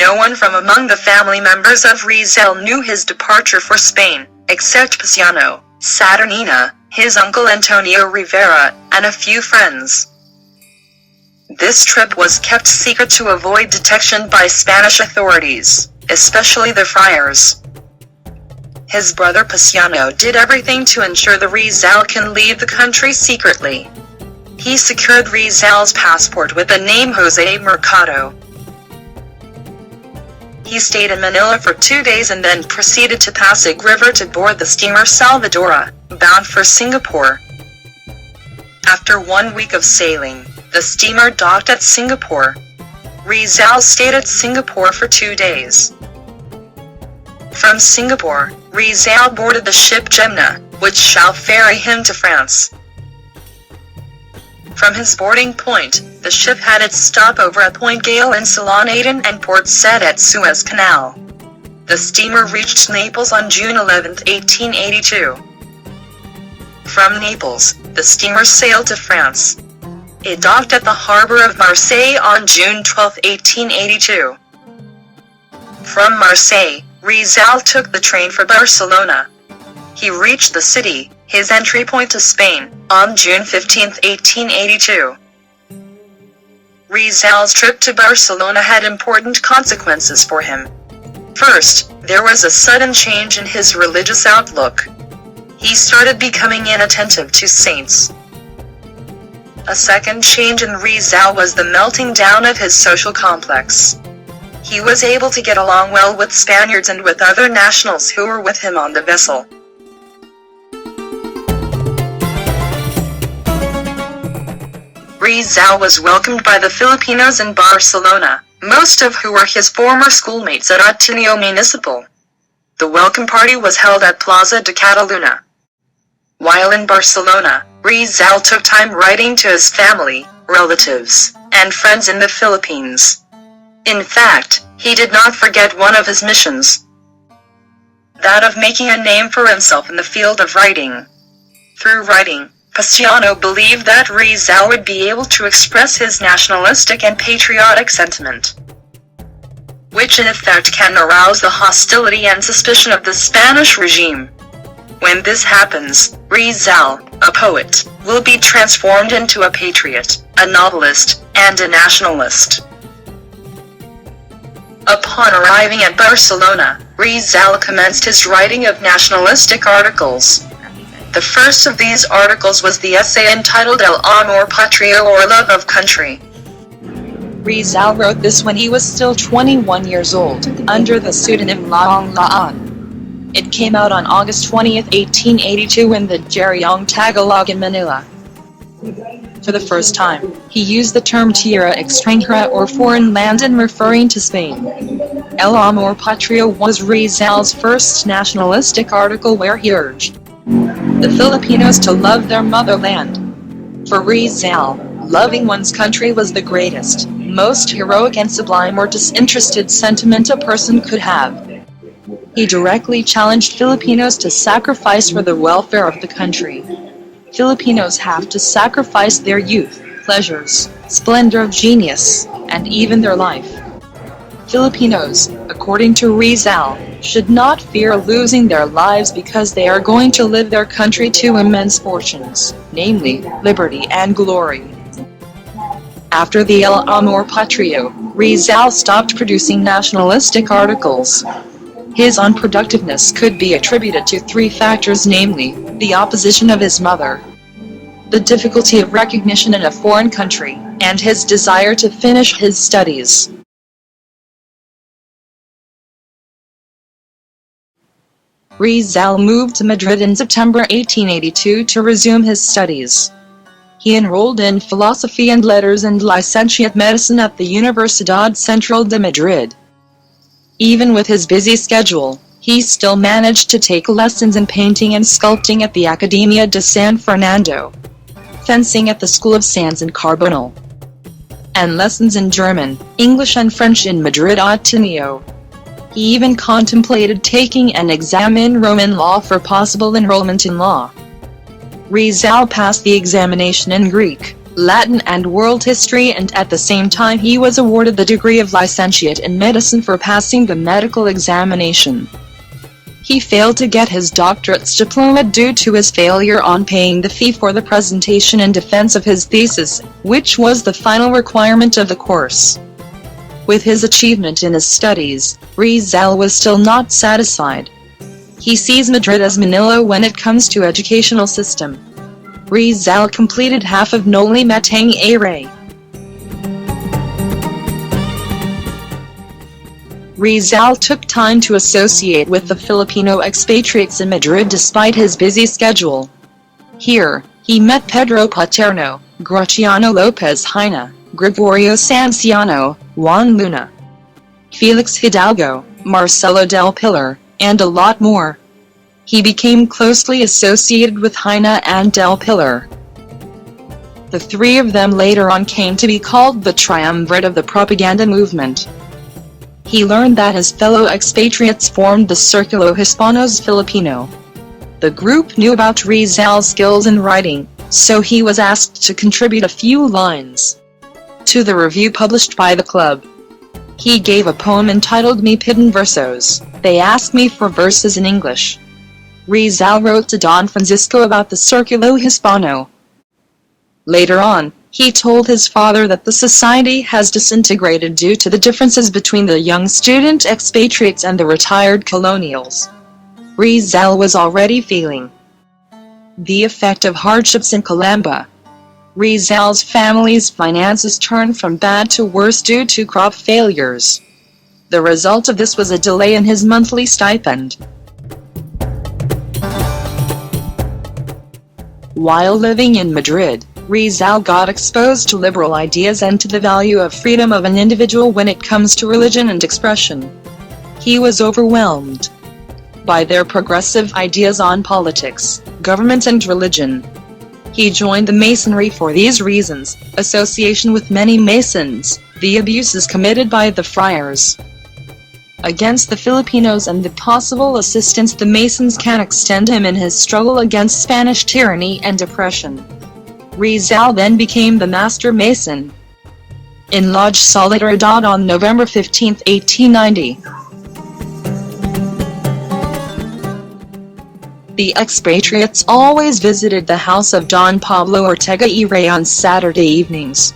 No one from among the family members of Rizal knew his departure for Spain, except Paciano, Saturnina, his uncle Antonio Rivera, and a few friends. This trip was kept secret to avoid detection by Spanish authorities, especially the friars. His brother Paciano did everything to ensure the Rizal can leave the country secretly. He secured Rizal's passport with the name Jose Mercado. He stayed in Manila for 2 days and then proceeded to Pasig River to board the steamer Salvadora, bound for Singapore. After 1 week of sailing, the steamer docked at Singapore. Rizal stayed at Singapore for 2 days. From Singapore, Rizal boarded the ship Gemna, which shall ferry him to France. From his boarding point, the ship had its stopover at Point Gale in Ceylon Aden and Port Said at Suez Canal. The steamer reached Naples on June 11, 1882. From Naples, the steamer sailed to France. It docked at the harbor of Marseille on June 12, 1882. From Marseille, Rizal took the train for Barcelona. He reached the city, his entry point to Spain, on June 15, 1882. Rizal's trip to Barcelona had important consequences for him. First, there was a sudden change in his religious outlook. He started becoming inattentive to saints. A second change in Rizal was the melting down of his social complex. He was able to get along well with Spaniards and with other nationals who were with him on the vessel. Rizal was welcomed by the Filipinos in Barcelona, most of who were his former schoolmates at Ateneo Municipal. The welcome party was held at Plaza de Catalunya. While in Barcelona, Rizal took time writing to his family, relatives, and friends in the Philippines. In fact, he did not forget one of his missions, that of making a name for himself in the field of writing. Through writing, Paciano believed that Rizal would be able to express his nationalistic and patriotic sentiment, which in effect can arouse the hostility and suspicion of the Spanish regime. When this happens, Rizal, a poet, will be transformed into a patriot, a novelist, and a nationalist. Upon arriving at Barcelona, Rizal commenced his writing of nationalistic articles. The first of these articles was the essay entitled El Amor Patrio, or Love of Country. Rizal wrote this when he was still 21 years old, under the pseudonym Laong Laan. It came out on August 20, 1882 in the Jeriong Tagalog in Manila. For the first time, he used the term tierra extranjera, or foreign land, in referring to Spain. El Amor Patrio was Rizal's first nationalistic article where he urged the Filipinos to love their motherland. For Rizal, loving one's country was the greatest, most heroic and sublime or disinterested sentiment a person could have. He directly challenged Filipinos to sacrifice for the welfare of the country. Filipinos have to sacrifice their youth, pleasures, splendor of genius, and even their life. Filipinos, according to Rizal, should not fear losing their lives because they are going to live their country to immense fortunes, namely, liberty and glory. After the El Amor Patrio, Rizal stopped producing nationalistic articles. His unproductiveness could be attributed to 3 factors, namely, the opposition of his mother, the difficulty of recognition in a foreign country, and his desire to finish his studies. Rizal moved to Madrid in September 1882 to resume his studies. He enrolled in philosophy and letters and licentiate medicine at the Universidad Central de Madrid. Even with his busy schedule, he still managed to take lessons in painting and sculpting at the Academia de San Fernando, fencing at the School of Sands in Carbonell, and lessons in German, English and French in Madrid Ateneo. He even contemplated taking an exam in Roman law for possible enrollment in law. Rizal passed the examination in Greek, Latin and world history, and at the same time he was awarded the degree of licentiate in medicine for passing the medical examination. He failed to get his doctorate's diploma due to his failure on paying the fee for the presentation in defense of his thesis, which was the final requirement of the course. With his achievement in his studies, Rizal was still not satisfied. He sees Madrid as Manila when it comes to educational system. Rizal completed half of Noli Me Tangere. Rizal took time to associate with the Filipino expatriates in Madrid despite his busy schedule. Here, he met Pedro Paterno, Graciano Lopez Jaina, Gregorio Sanciano, Juan Luna, Felix Hidalgo, Marcelo del Pilar, and a lot more. He became closely associated with Jaina and del Pilar. The three of them later on came to be called the triumvirate of the propaganda movement. He learned that his fellow expatriates formed the Círculo Hispanos Filipino. The group knew about Rizal's skills in writing, so he was asked to contribute a few lines to the review published by the club. He gave a poem entitled Me Piden Versos. They asked me for verses in English. Rizal wrote to Don Francisco about the Círculo Hispano. Later on, he told his father that the society has disintegrated due to the differences between the young student expatriates and the retired colonials. Rizal was already feeling the effect of hardships in Calamba. Rizal's family's finances turned from bad to worse due to crop failures. The result of this was a delay in his monthly stipend. While living in Madrid, Rizal got exposed to liberal ideas and to the value of freedom of an individual when it comes to religion and expression. He was overwhelmed by their progressive ideas on politics, government and religion. He joined the Masonry for these reasons: association with many Masons, the abuses committed by the friars against the Filipinos, and the possible assistance the Masons can extend him in his struggle against Spanish tyranny and oppression. Rizal then became the Master Mason in Lodge Solidaridad on November 15, 1890. The expatriates always visited the house of Don Pablo Ortega y Rey on Saturday evenings.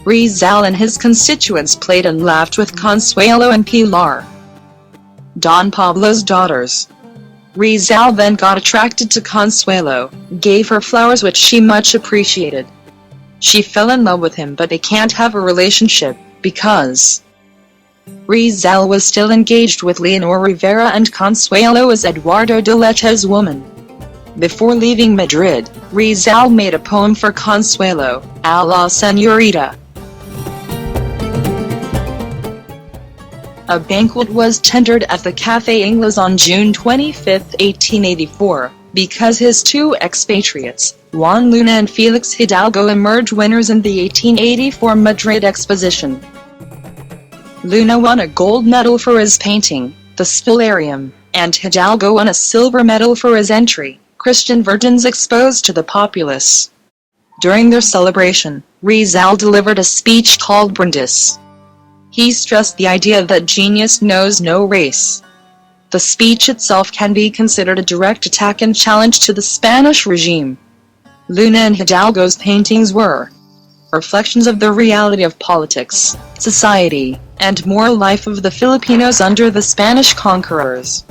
Rizal and his constituents played and laughed with Consuelo and Pilar, Don Pablo's daughters. Rizal then got attracted to Consuelo, gave her flowers which she much appreciated. She fell in love with him, but they can't have a relationship, because Rizal was still engaged with Leonor Rivera and Consuelo was Eduardo de Leche's woman. Before leaving Madrid, Rizal made a poem for Consuelo, A la Señorita. A banquet was tendered at the Café Ingles on June 25, 1884, because his two expatriates, Juan Luna and Felix Hidalgo, emerged winners in the 1884 Madrid Exposition. Luna won a gold medal for his painting, The Spilarium, and Hidalgo won a silver medal for his entry, Christian Virgins Exposed to the Populace. During their celebration, Rizal delivered a speech called Brindis. He stressed the idea that genius knows no race. The speech itself can be considered a direct attack and challenge to the Spanish regime. Luna and Hidalgo's paintings were reflections of the reality of politics, society, and moral life of the Filipinos under the Spanish conquerors.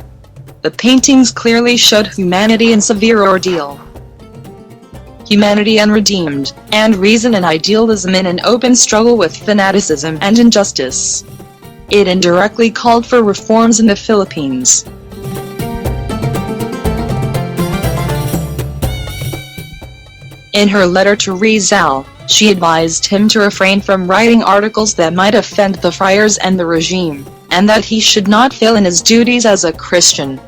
The paintings clearly showed humanity in severe ordeal, humanity unredeemed, and reason and idealism in an open struggle with fanaticism and injustice. It indirectly called for reforms in the Philippines. In her letter to Rizal, she advised him to refrain from writing articles that might offend the friars and the regime, and that he should not fail in his duties as a Christian.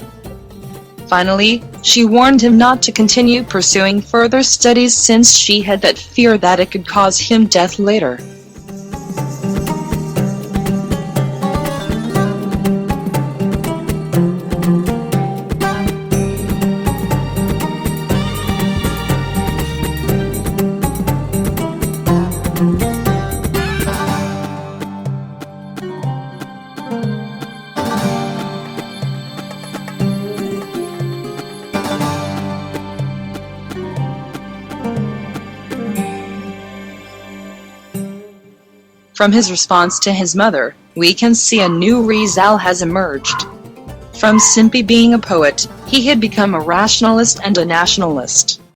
Finally, she warned him not to continue pursuing further studies since she had that fear that it could cause him death later. From his response to his mother, we can see a new Rizal has emerged. From simply being a poet, he had become a rationalist and a nationalist.